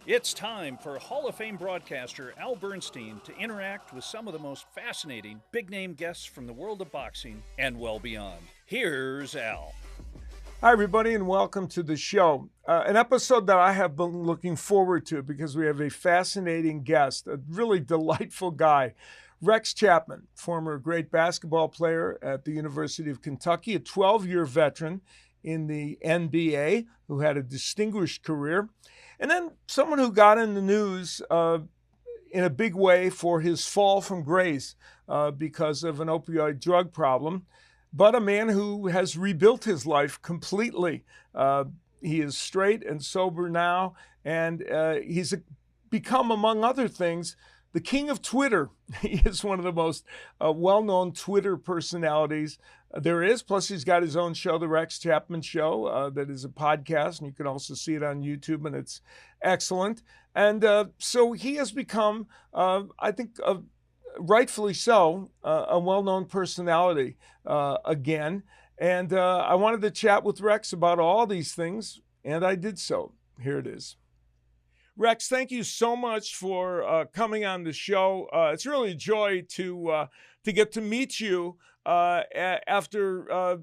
It's time for Hall of Fame broadcaster Al Bernstein to interact with some of the most fascinating big-name guests from the world of boxing and well beyond. Here's Al. Hi, everybody, and welcome to the show. An episode that I have been looking forward to because we have a fascinating guest, a really delightful guy, Rex Chapman, former great basketball player at the University of Kentucky, a 12-year veteran in the NBA who had a distinguished career, and then someone who got in the news in a big way for his fall from grace because of an opioid drug problem, but a man who has rebuilt his life completely. He is straight and sober now, and he's become, among other things, the king of Twitter. He is one of the most well-known Twitter personalities there is. Plus, he's got his own show, the Rex Chapman Show, that is a podcast, and you can also see it on YouTube, and it's excellent. And so he has become, I think, rightfully so, a well-known personality again. And I wanted to chat with Rex about all these things, and I did so. Here it is. Rex, thank you so much for coming on the show. It's really a joy to get to meet you after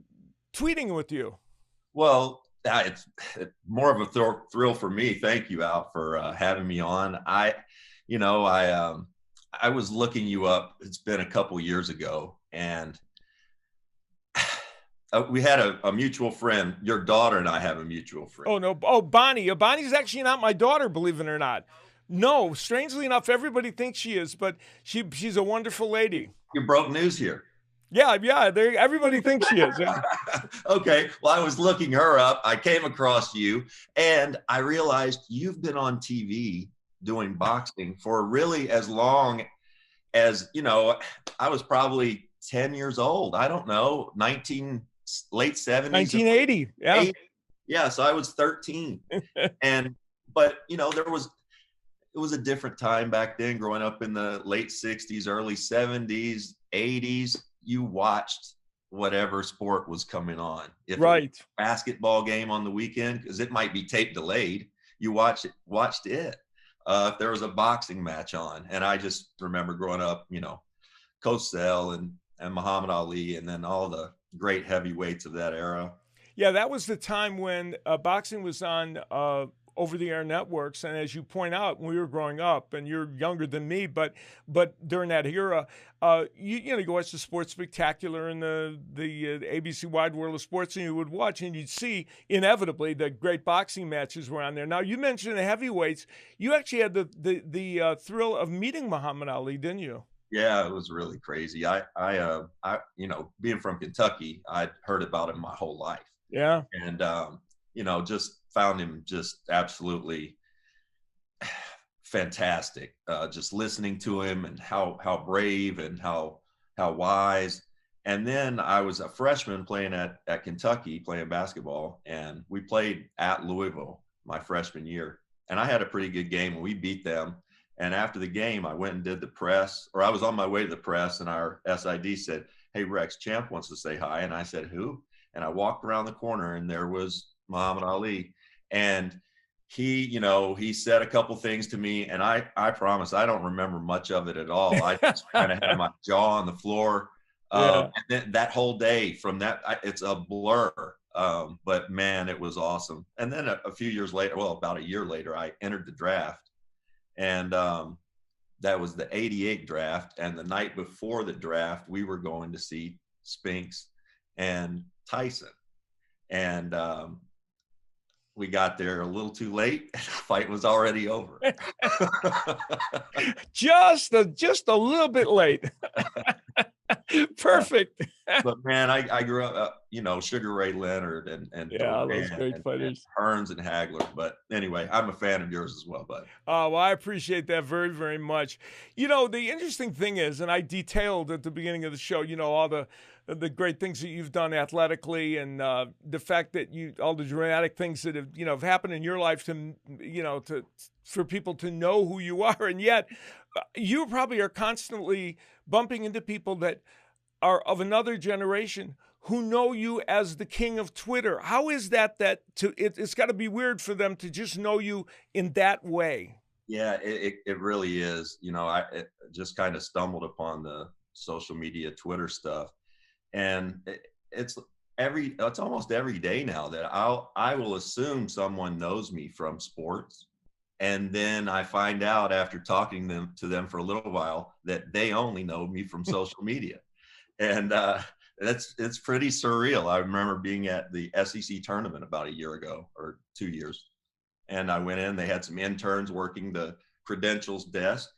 tweeting with you. Well, it's more of a thrill for me. Thank you, Al, for having me on. I was looking you up. It's been a couple years ago, and we had a mutual friend. Your daughter and I have a mutual friend. Oh, no. Oh, Bonnie. Bonnie's actually not my daughter, believe it or not. No, strangely enough, everybody thinks she is, but she's a wonderful lady. You broke news here. Yeah, everybody thinks she is. Yeah. Okay, well, I was looking her up. I came across you, and I realized you've been on TV doing boxing for really as long as, I was probably 10 years old. I don't know, late 70s. 1980, yeah. 80. Yeah, so I was 13. But it was a different time back then, growing up in the late 60s, early 70s, 80s. You watched whatever sport was coming on. If right. It was a basketball game on the weekend, because it might be tape delayed, you watched it. If there was a boxing match on. And I just remember growing up, Cosell and Muhammad Ali, and then all the great heavyweights of that era. Yeah, that was the time when boxing was on over-the-air networks, and as you point out, when we were growing up, and you're younger than me, but during that era, you watch the Sports Spectacular and the ABC Wide World of Sports, and you would watch, and you'd see inevitably the great boxing matches were on there. Now, you mentioned the heavyweights. You actually had the thrill of meeting Muhammad Ali, didn't you? Yeah, it was really crazy. I being from Kentucky, I'd heard about him my whole life. Yeah. And, just found him just absolutely fantastic. Just listening to him and how brave and how wise. And then I was a freshman playing at Kentucky, playing basketball, and we played at Louisville my freshman year. And I had a pretty good game, and we beat them. And after the game, I went and did the press, or I was on my way to the press, and our SID said, "Hey, Rex Champ wants to say hi." And I said, "Who?" And I walked around the corner, and there was Muhammad Ali. And he said a couple things to me, and I promise I don't remember much of it at all. I just kind of had my jaw on the floor. Yeah. And then that whole day from that, it's a blur. But man, it was awesome. And then a few years later, about a year later, I entered the draft. And that was the 88 draft. And the night before the draft, we were going to see Spinks and Tyson. And we got there a little too late. The fight was already over. just a little bit late. Perfect. But man, I grew up, Sugar Ray Leonard and those great fighters, and Hearns and Hagler. But anyway, I'm a fan of yours as well, bud. Oh, well, I appreciate that very, very much. The interesting thing is, and I detailed at the beginning of the show, all the great things that you've done athletically, and the fact that all the dramatic things that have happened in your life for people to know who you are, and yet you probably are constantly bumping into people that are of another generation who know you as the king of Twitter. How is that it's got to be weird for them to just know you in that way? Yeah, it really is. I just kind of stumbled upon the social media Twitter stuff, and it's almost every day now that I will assume someone knows me from sports, and then I find out after talking to them for a little while that they only know me from social media, and it's pretty surreal. I remember being at the SEC tournament about a year ago or 2 years. And I went in, they had some interns working the credentials desk,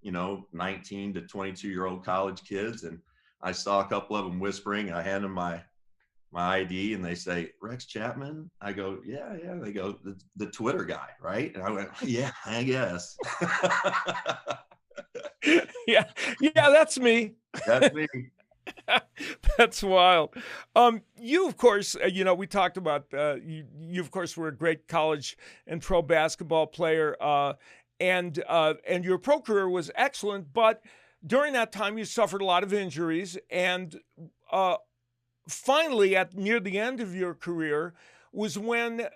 19 to 22-year-old college kids. And I saw a couple of them whispering. I hand them my ID and they say, Rex Chapman? I go, yeah. They go, the Twitter guy, right? And I went, yeah, I guess. Yeah, that's me. That's me. That's wild. You, of course, we talked about you, of course, were a great college and pro basketball player, and your pro career was excellent. But during that time, you suffered a lot of injuries, and finally, near the end of your career, was when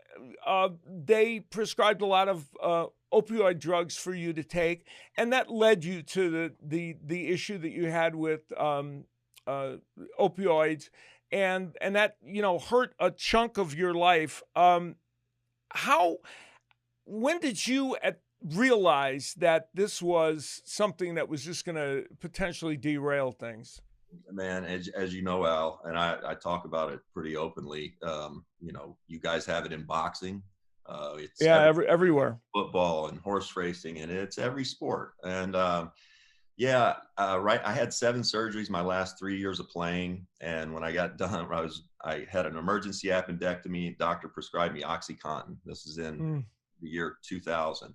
they prescribed a lot of opioid drugs for you to take, and that led you to the issue that you had with opioids, and that hurt a chunk of your life. When did you realize that this was something that was just going to potentially derail things? Man, as you know, Al, and I talk about it pretty openly. You guys have it in boxing. It's everywhere. Football and horse racing, and it's every sport. And right. I had 7 surgeries my last 3 years of playing, and when I got done, I had an emergency appendectomy. Doctor prescribed me OxyContin. This is in the year 2000,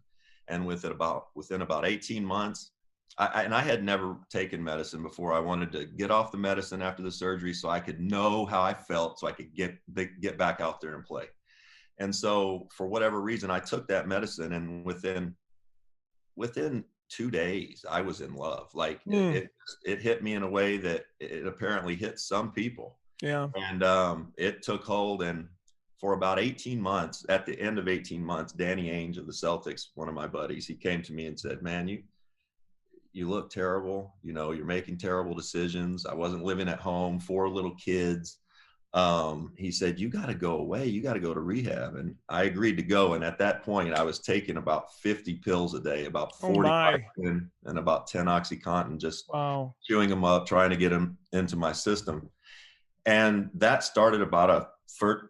and within about 18 months, I had never taken medicine before. I wanted to get off the medicine after the surgery so I could know how I felt, so I could get back out there and play. And so, for whatever reason, I took that medicine, and within 2 days, I was in love. Like it hit me in a way that it apparently hit some people. Yeah. And it took hold. And for about 18 months, at the end of 18 months, Danny Ainge of the Celtics, one of my buddies, he came to me and said, man, you look terrible. You're making terrible decisions. I wasn't living at home, 4 little kids. He said, you got to go away. You got to go to rehab. And I agreed to go. And at that point, I was taking about 50 pills a day, about 40 and about 10 OxyContin, just chewing them up, trying to get them into my system. And that started about a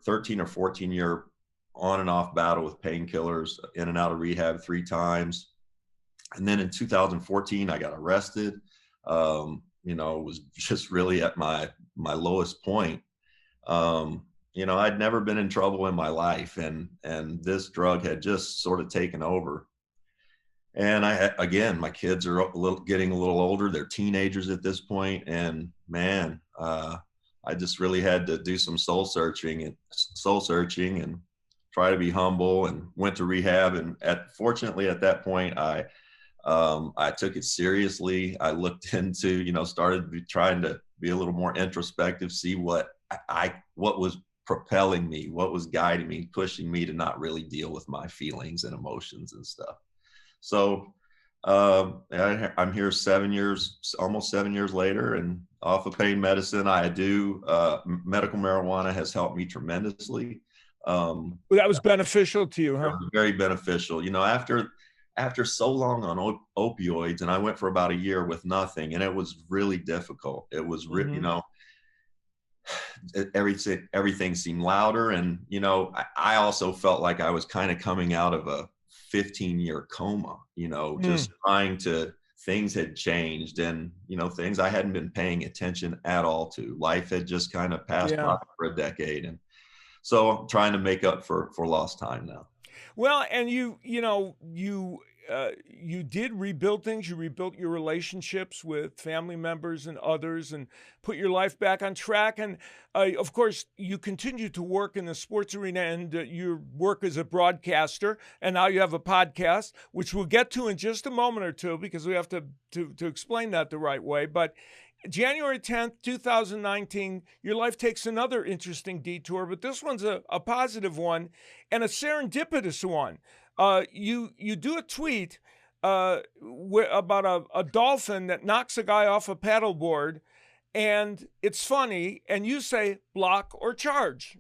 13 or 14 year on and off battle with painkillers, in and out of rehab 3 times. And then in 2014, I got arrested. Was just really at my lowest point. I'd never been in trouble in my life, and this drug had just sort of taken over. And my kids are getting a little older. They're teenagers at this point. And man, I just really had to do some soul searching and try to be humble, and went to rehab. And fortunately at that point, I took it seriously. I looked into, started trying to be a little more introspective, see what was propelling me, what was guiding me, pushing me to not really deal with my feelings and emotions and stuff. So I'm here almost 7 years later, and off of pain medicine. Medical marijuana has helped me tremendously. That was beneficial to you, huh? Very beneficial. After so long on opioids, and I went for about a year with nothing, and it was really difficult. It was, everything seemed louder. And, I also felt like I was kind of coming out of a 15-year coma, just things had changed, and, things I hadn't been paying attention at all to. Life had just kind of passed by for a decade. And so I'm trying to make up for lost time now. Well, and you did rebuild things. You rebuilt your relationships with family members and others, and put your life back on track. And of course, you continue to work in the sports arena, and your work as a broadcaster. And now you have a podcast, which we'll get to in just a moment or two, because we have to explain that the right way. But January 10th, 2019, your life takes another interesting detour, but this one's a positive one and a serendipitous one. You do a tweet about a dolphin that knocks a guy off a paddleboard, and it's funny, and you say block or charge.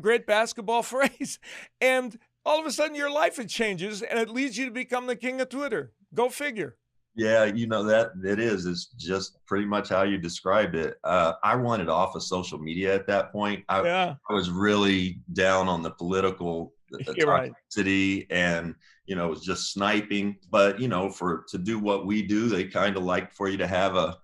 Great basketball phrase. And all of a sudden your life changes, and it leads you to become the king of Twitter. Go figure. Yeah, that it's just pretty much how you described it. I wanted off of social media at that point. I was really down on the political toxicity, and it was just sniping. But to do what we do, they kind of like for you to have a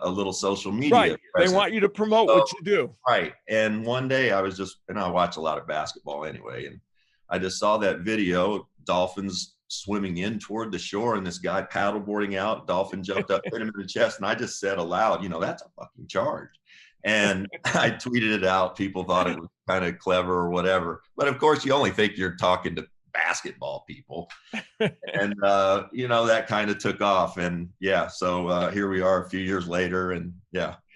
little social media. Right. They want you to promote what you do. Right. And one day I watch a lot of basketball anyway, and I just saw that video, dolphins swimming in toward the shore, and this guy paddleboarding out. Dolphin jumped up, hit him in the chest, and I just said aloud, that's a fucking charge. And I tweeted it out. People thought it was kind of clever or whatever, but of course you only think you're talking to basketball people. And that kind of took off, and so here we are a few years later, and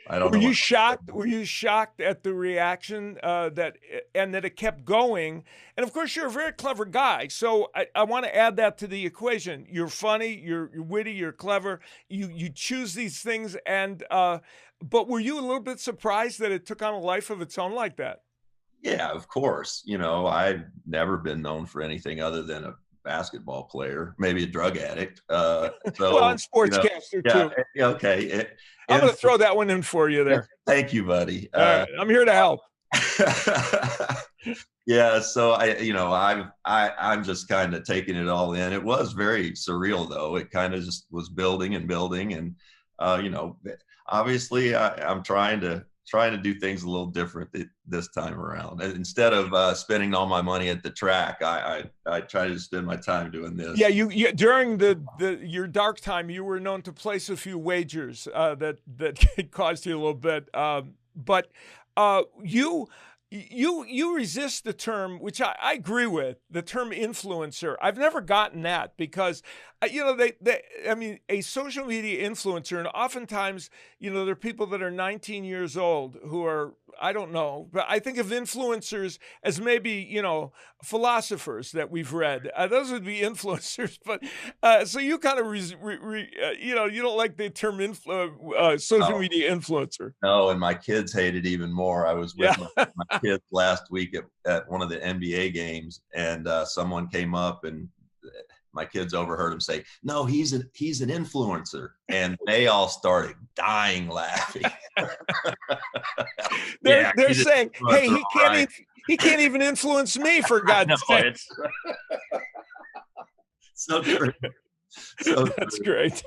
I don't know. Were you shocked? Were you shocked at the reaction that it kept going? And of course, you're a very clever guy, so I want to add that to the equation. You're funny, you're witty, you're clever. You choose these things, and but were you a little bit surprised that it took on a life of its own like that? Yeah, of course. I've never been known for anything other than a basketball player, maybe a drug addict. Well, I'm sportscaster too. Okay. I'm going to throw that one in for you there. Thank you, buddy. All right, I'm here to help. Yeah. So I'm just kind of taking it all in. It was very surreal though. It kind of just was building and building. And, obviously I'm trying to do things a little different this time around. And instead of spending all my money at the track, I try to spend my time doing this. Yeah, you during your dark time, you were known to place a few wagers that caused you a little bit. But you resist the term, which I agree with, the term influencer. I've never gotten that because, a social media influencer, and oftentimes, there are people that are 19 years old who are, I don't know, but I think of influencers as maybe, philosophers that we've read. Those would be influencers. But so you kind of, you don't like the term social media influencer. No, and my kids hate it even more. I was with my kids last week at one of the NBA games, and someone came up and my kids overheard him say, "No, he's an influencer," and they all started dying laughing. They're saying, "Hey, he can't even influence me, for God's sake." So true. That's great.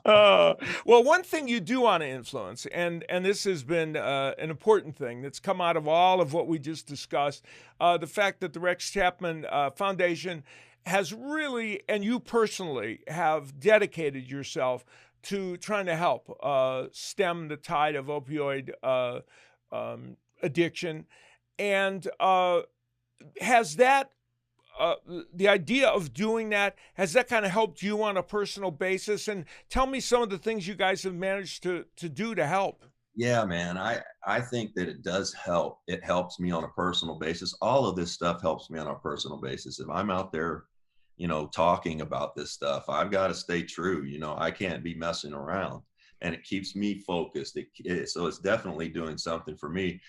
Well, one thing you do want to influence, and this has been an important thing that's come out of all of what we just discussed, the fact that the Rex Chapman Foundation has really, and you personally have dedicated yourself to trying to help stem the tide of opioid addiction. And has that the idea of doing that, has that kind of helped you on a personal basis? And tell me some of the things you guys have managed to do to help. Yeah, man, I think that it does help. It helps me on a personal basis. All of this stuff helps me on a personal basis. If I'm out there, talking about this stuff, I've got to stay true. I can't be messing around, and it keeps me focused. So it's definitely doing something for me.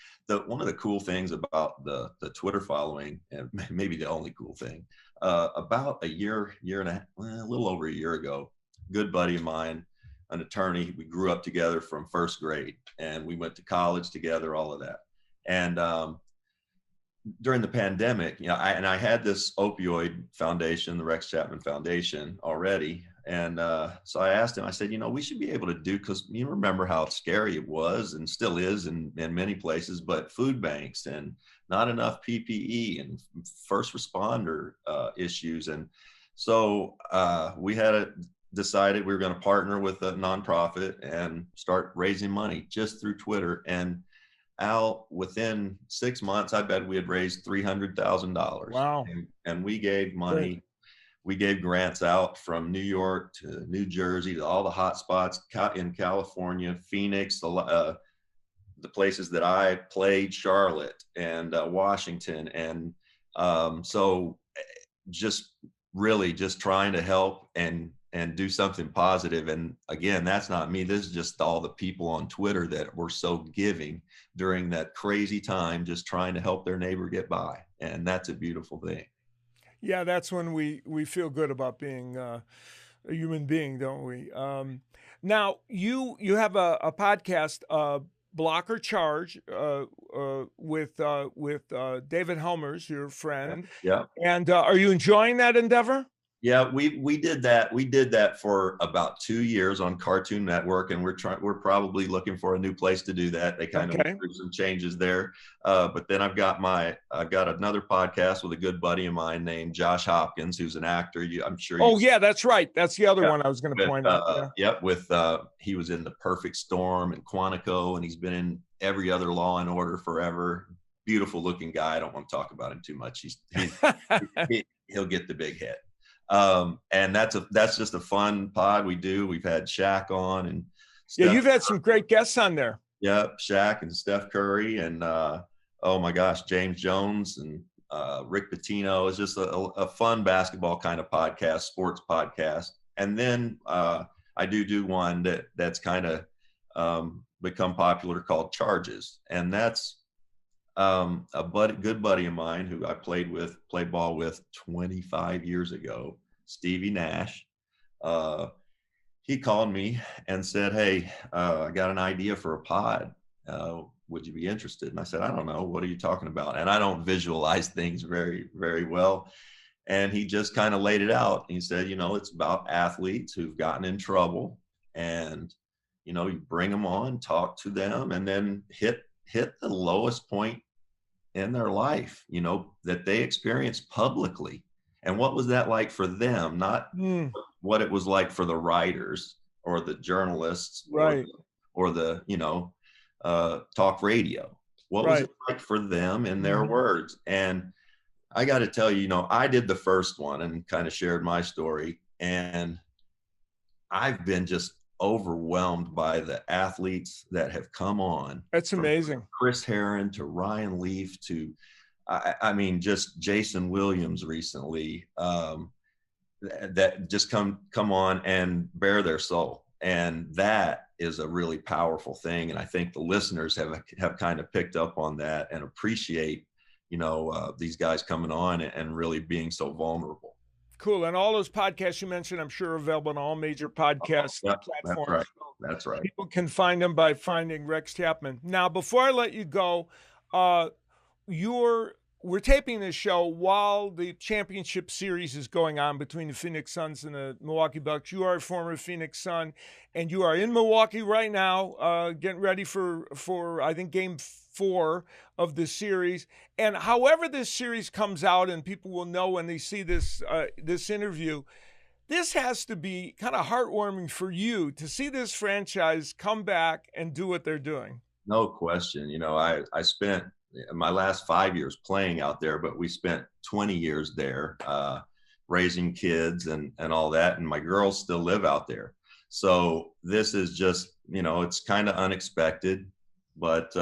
One of the cool things about the Twitter following, and maybe the only cool thing, about a year and a little over a year ago, a good buddy of mine, an attorney, we grew up together from first grade, and we went to college together, all of that. And during the pandemic, I had this opioid foundation, the Rex Chapman Foundation, already. And so I asked him, I said, we should be able to do, because you remember how scary it was and still is in many places, but food banks and not enough PPE and first responder issues. And so we had decided we were going to partner with a nonprofit and start raising money just through Twitter. And Al, within 6 months, I bet we had raised $300,000. Wow. And we gave money. we gave grants out from New York to New Jersey to all the hot spots in California, Phoenix, the places that I played, Charlotte and Washington. And so just really just trying to help and do something positive. And again, that's not me. This is just all the people on Twitter that were so giving during that crazy time, just trying to help their neighbor get by. And that's a beautiful thing. Yeah, that's when we feel good about being a human being, don't we? Now, you have a podcast, Block or Charge, with David Helmers, your friend. Yeah. And are you enjoying that endeavor? Yeah, we did that. We did that for about 2 years on Cartoon Network, and we're probably looking for a new place to do that. They kind of went through some changes there. But then I've got another podcast with a good buddy of mine named Josh Hopkins, who's an actor. I'm sure. Oh yeah, that's right. That's the other one I was going to point out. Yep, he was in The Perfect Storm and Quantico, and he's been in every other Law and Order forever. Beautiful looking guy. I don't want to talk about him too much. He'll get the big head. And that's just a fun pod we do. We've had Shaq on and you've had some great guests on there. Yeah, Shaq and Steph Curry and oh my gosh, James Jones and Rick Pitino. It's just a fun basketball kind of podcast, sports podcast. And then I do one that's kind of become popular called Charges, and that's a good buddy of mine who I played ball with 25 years ago, Stevie Nash. He called me and said, "Hey, I got an idea for a pod. Would you be interested?" And I said, "I don't know. What are you talking about?" And I don't visualize things very, very well. And he just kind of laid it out. He said, it's about athletes who've gotten in trouble, and, you bring them on, talk to them, and then hit the lowest point in their life, that they experienced publicly. And what was that like for them? Not what it was like for the writers or the journalists, right? or the talk radio. What was it like for them in their words? And I got to tell you, I did the first one and kind of shared my story, and I've been just overwhelmed by the athletes that have come on. That's amazing. Chris Herron to Ryan Leaf to, I mean, just Jason Williams recently, that just come on and bare their soul. And that is a really powerful thing. And I think the listeners have kind of picked up on that and appreciate, these guys coming on and really being so vulnerable. Cool. And all those podcasts you mentioned, I'm sure, are available on all major podcast platforms. That's right. People can find them by finding Rex Chapman. Now, before I let you go, we're taping this show while the championship series is going on between the Phoenix Suns and the Milwaukee Bucks. You are a former Phoenix Sun, and you are in Milwaukee right now, getting ready for I think Game 4 of the series. And however this series comes out, and people will know when they see this interview, this has to be kind of heartwarming for you to see this franchise come back and do what they're doing. No question. I spent my last 5 years playing out there, but we spent 20 years there raising kids and all that. And my girls still live out there. So this is just, it's kind of unexpected, but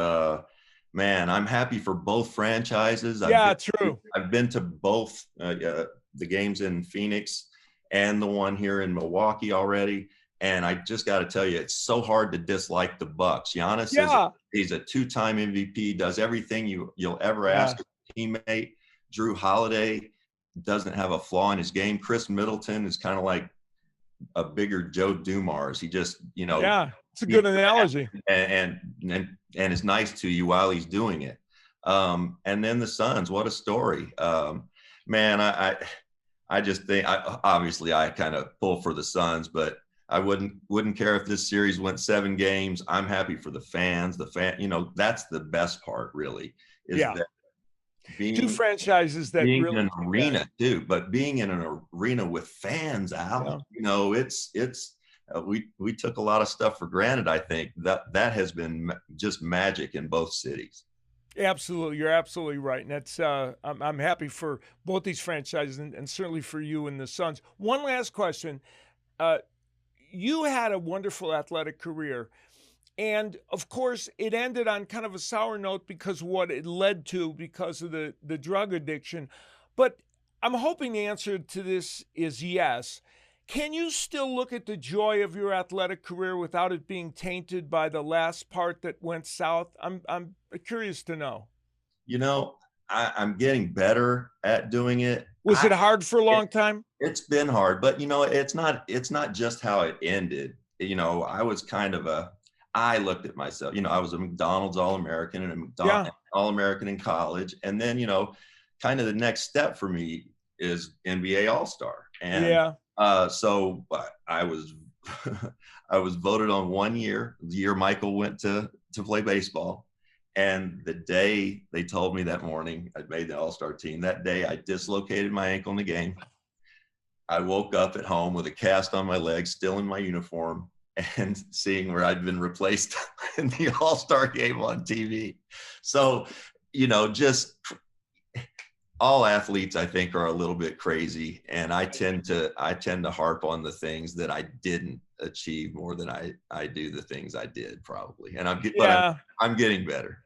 man, I'm happy for both franchises. True. I've been to both the games in Phoenix and the one here in Milwaukee already. And I just got to tell you, it's so hard to dislike the Bucks. Giannis he's a two-time MVP, does everything you'll ever ask a teammate. Drew Holiday doesn't have a flaw in his game. Chris Middleton is kind of like a bigger Joe Dumars. He just, it's a good analogy. And is nice to you while he's doing it. And then the Suns, what a story. Man, I just think obviously I kind of pull for the Suns, but I wouldn't care if this series went 7 games. I'm happy for the fans. That's the best part, really. That two franchises that being really in an arena too, but being in an arena with fans out. It's we took a lot of stuff for granted. I think that has been just magic in both cities. Absolutely. You're absolutely right. And that's, I'm happy for both these franchises and certainly for you and the Suns. One last question. Uh, you had a wonderful athletic career. And of course, it ended on kind of a sour note because of what it led to because of the drug addiction. But I'm hoping the answer to this is yes. Can you still look at the joy of your athletic career without it being tainted by the last part that went south? I'm curious to know. I'm getting better at doing it. Was it hard for a long time? It's been hard, but it's not just how it ended. I was I looked at myself, I was a McDonald's All-American and a McDonald's All-American in college. And then, kind of the next step for me is NBA All-Star. And so I was I was voted on one year, the year Michael went to play baseball. And the day they told me that morning I'd made the All-Star team, that day I dislocated my ankle in the game. I woke up at home with a cast on my leg, still in my uniform, and seeing where I'd been replaced in the All-Star game on TV. So, just all athletes, I think, are a little bit crazy. And I tend to harp on the things that I didn't achieve more than I do the things I did, probably. And I'm getting better.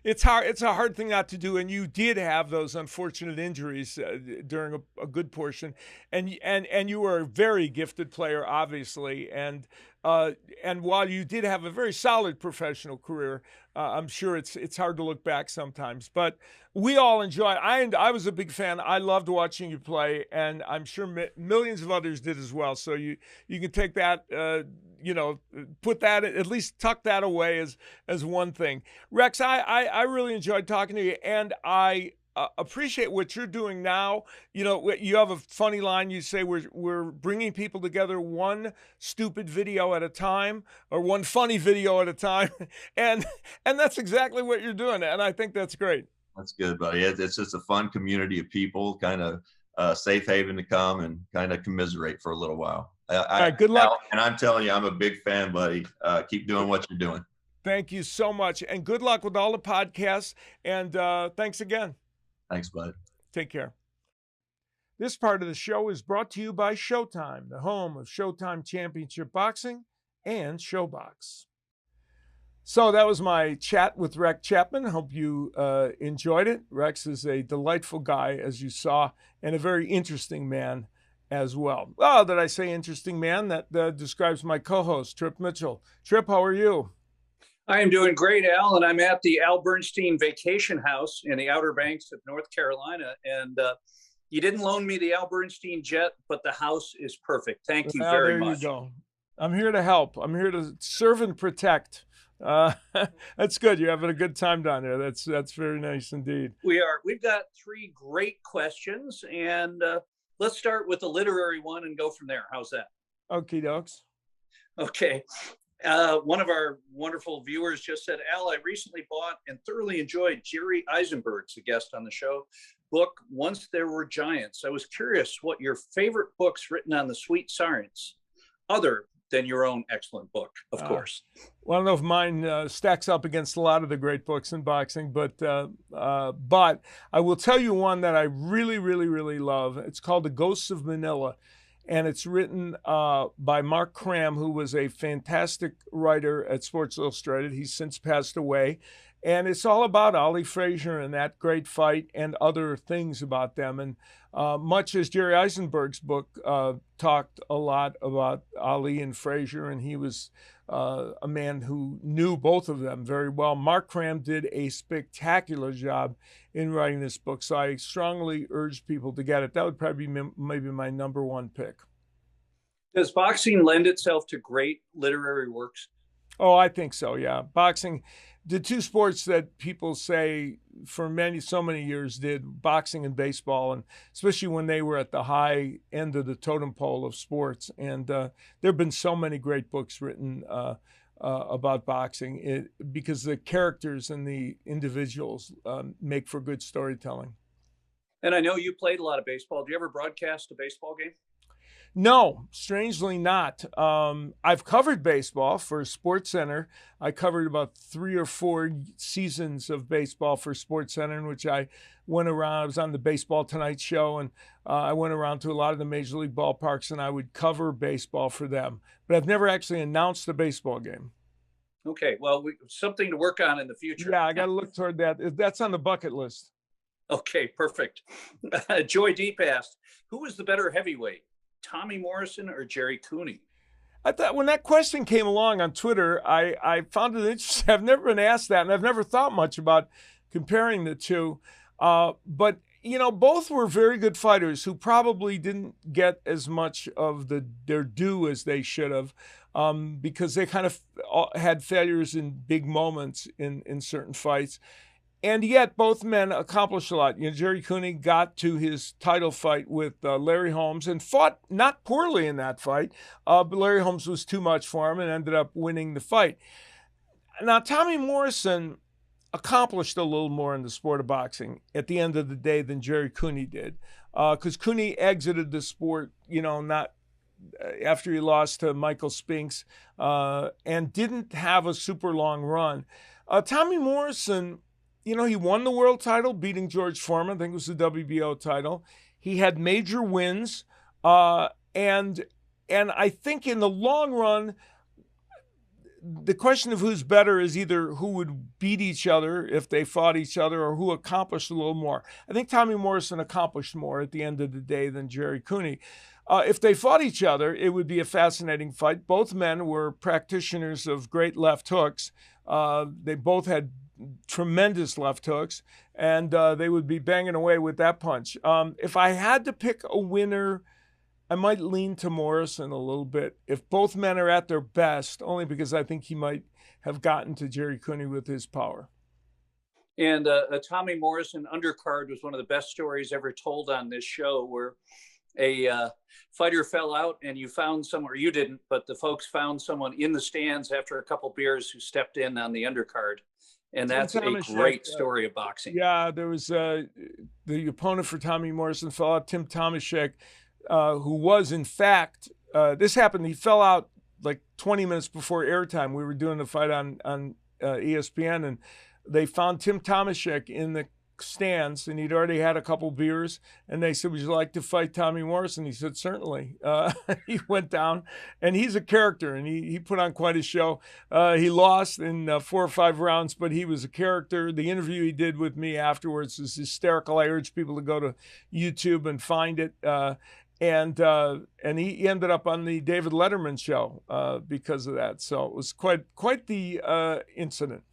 It's hard. It's a hard thing not to do, and you did have those unfortunate injuries during a good portion, and you were a very gifted player, obviously, and while you did have a very solid professional career, I'm sure it's hard to look back sometimes, but we all enjoy it. I was a big fan. I loved watching you play, and I'm sure millions of others did as well. So you can take that. Put that, at least tuck that away as one thing. Rex, I really enjoyed talking to you, and I appreciate what you're doing now. You have a funny line. You say we're bringing people together one stupid video at a time, or one funny video at a time, and that's exactly what you're doing, and I think that's great. That's good, buddy. It's just a fun community of people, kind of safe haven to come and kind of commiserate for a little while. All right, good luck. And I'm telling you, I'm a big fan, buddy. Keep doing what you're doing. Thank you so much. And good luck with all the podcasts. And thanks again. Thanks, bud. Take care. This part of the show is brought to you by Showtime, the home of Showtime Championship Boxing and ShowBox. So that was my chat with Rex Chapman. Hope you enjoyed it. Rex is a delightful guy, as you saw, and a very interesting man as well. Oh, did I say interesting man? That describes my co-host, Trip Mitchell. Trip, how are you? I am doing great, Al, and I'm at the Al Bernstein Vacation House in the Outer Banks of North Carolina. And you didn't loan me the Al Bernstein jet, but the house is perfect. Thank you very much. There you go. I'm here to help. I'm here to serve and protect. That's good. You're having a good time down there. That's very nice indeed. We are. We've got three great questions, and let's start with the literary one and go from there. How's that? Okie dokes. Okay. One of our wonderful viewers just said, Al, I recently bought and thoroughly enjoyed Jerry Eisenberg's, a guest on the show, book, Once There Were Giants. I was curious what your favorite books written on the sweet science, other than your own excellent book, of course. Well, I don't know if mine stacks up against a lot of the great books in boxing, but I will tell you one that I really, really, really love. It's called The Ghosts of Manila, and it's written by Mark Cram, who was a fantastic writer at Sports Illustrated. He's since passed away. And it's all about Ali Frazier and that great fight and other things about them. And much as Jerry Eisenberg's book talked a lot about Ali and Frazier, and he was a man who knew both of them very well, Mark Cram did a spectacular job in writing this book. So I strongly urge people to get it. That would probably be maybe my number one pick. Does boxing lend itself to great literary works? Oh, I think so, yeah. Boxing, the two sports that people say for so many years did, boxing and baseball, and especially when they were at the high end of the totem pole of sports. And there have been so many great books written about boxing because the characters and the individuals make for good storytelling. And I know you played a lot of baseball. Do you ever broadcast a baseball game? No, strangely not. I've covered baseball for SportsCenter. I covered about 3 or 4 seasons of baseball for SportsCenter, in which I went around. I was on the Baseball Tonight show, and I went around to a lot of the major league ballparks, and I would cover baseball for them. But I've never actually announced a baseball game. Okay, well, something to work on in the future. Yeah, I got to look toward that. That's on the bucket list. Okay, perfect. Joy Deep asked, who was the better heavyweight, Tommy Morrison or Jerry Cooney? I thought when that question came along on Twitter, I found it interesting. I've never been asked that, and I've never thought much about comparing the two. But, you know, both were very good fighters who probably didn't get as much of their due as they should have, because they kind of had failures in big moments in certain fights. And yet both men accomplished a lot. You know, Jerry Cooney got to his title fight with Larry Holmes and fought not poorly in that fight, but Larry Holmes was too much for him and ended up winning the fight. Now, Tommy Morrison accomplished a little more in the sport of boxing at the end of the day than Jerry Cooney did, because Cooney exited the sport, you know, not after he lost to Michael Spinks, and didn't have a super long run. Tommy Morrison, you know, he won the world title, beating George Foreman. I think it was the WBO title. He had major wins, and I think in the long run, the question of who's better is either who would beat each other if they fought each other, or who accomplished a little more. I think Tommy Morrison accomplished more at the end of the day than Jerry Cooney. If they fought each other, it would be a fascinating fight. Both men were practitioners of great left hooks. They both had tremendous left hooks, and they would be banging away with that punch. If I had to pick a winner, I might lean to Morrison a little bit. If both men are at their best, only because I think he might have gotten to Jerry Cooney with his power. And a Tommy Morrison undercard was one of the best stories ever told on this show, where a fighter fell out and you found someone, or you didn't, but the folks found someone in the stands after a couple beers who stepped in on the undercard. And that's a great story of boxing. Yeah, there was the opponent for Tommy Morrison fell out, Tim Tomaszek, who was in fact, this happened, he fell out like 20 minutes before airtime. We were doing the fight on ESPN, and they found Tim Tomaszek in the stands, and he'd already had a couple beers, and they said, would you like to fight Tommy Morrison? He said, certainly. He went down, and he's a character, and he put on quite a show. He lost in 4 or 5 rounds, but he was a character. The interview he did with me afterwards was hysterical. I urge people to go to YouTube and find it. And he ended up on the David Letterman show because of that. So it was quite the incident.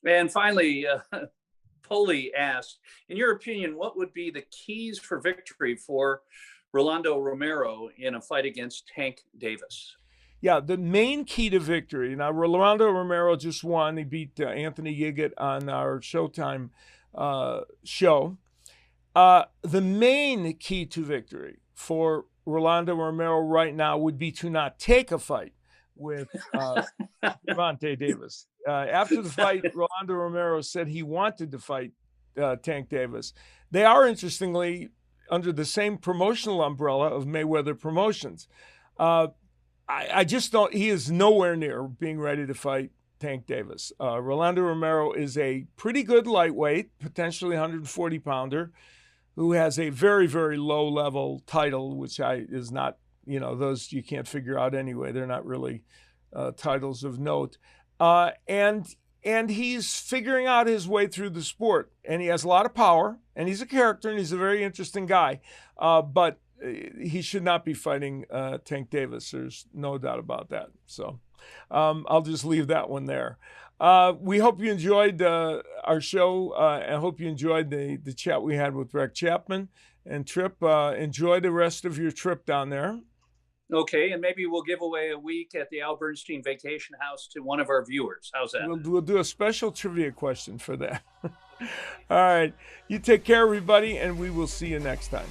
And finally, Polly asked, in your opinion, what would be the keys for victory for Rolando Romero in a fight against Tank Davis? Yeah, the main key to victory. Now, Rolando Romero just won. He beat Anthony Yiggett on our Showtime show. The main key to victory for Rolando Romero right now would be to not take a fight with Gervonta Davis. After the fight, Rolando Romero said he wanted to fight Tank Davis. They are, interestingly, under the same promotional umbrella of Mayweather Promotions. I just don't, he is nowhere near being ready to fight Tank Davis. Rolando Romero is a pretty good lightweight, potentially 140-pounder, who has a very, very low-level title, which is not, you know, those you can't figure out anyway. They're not really titles of note. And he's figuring out his way through the sport. And he has a lot of power, and he's a character, and he's a very interesting guy. But he should not be fighting Tank Davis. There's no doubt about that. So I'll just leave that one there. We hope you enjoyed our show. I hope you enjoyed the chat we had with Rex Chapman. And Trip, enjoy the rest of your trip down there. Okay, and maybe we'll give away a week at the Al Bernstein Vacation House to one of our viewers. How's that? We'll do a special trivia question for that. All right. You take care, everybody, and we will see you next time.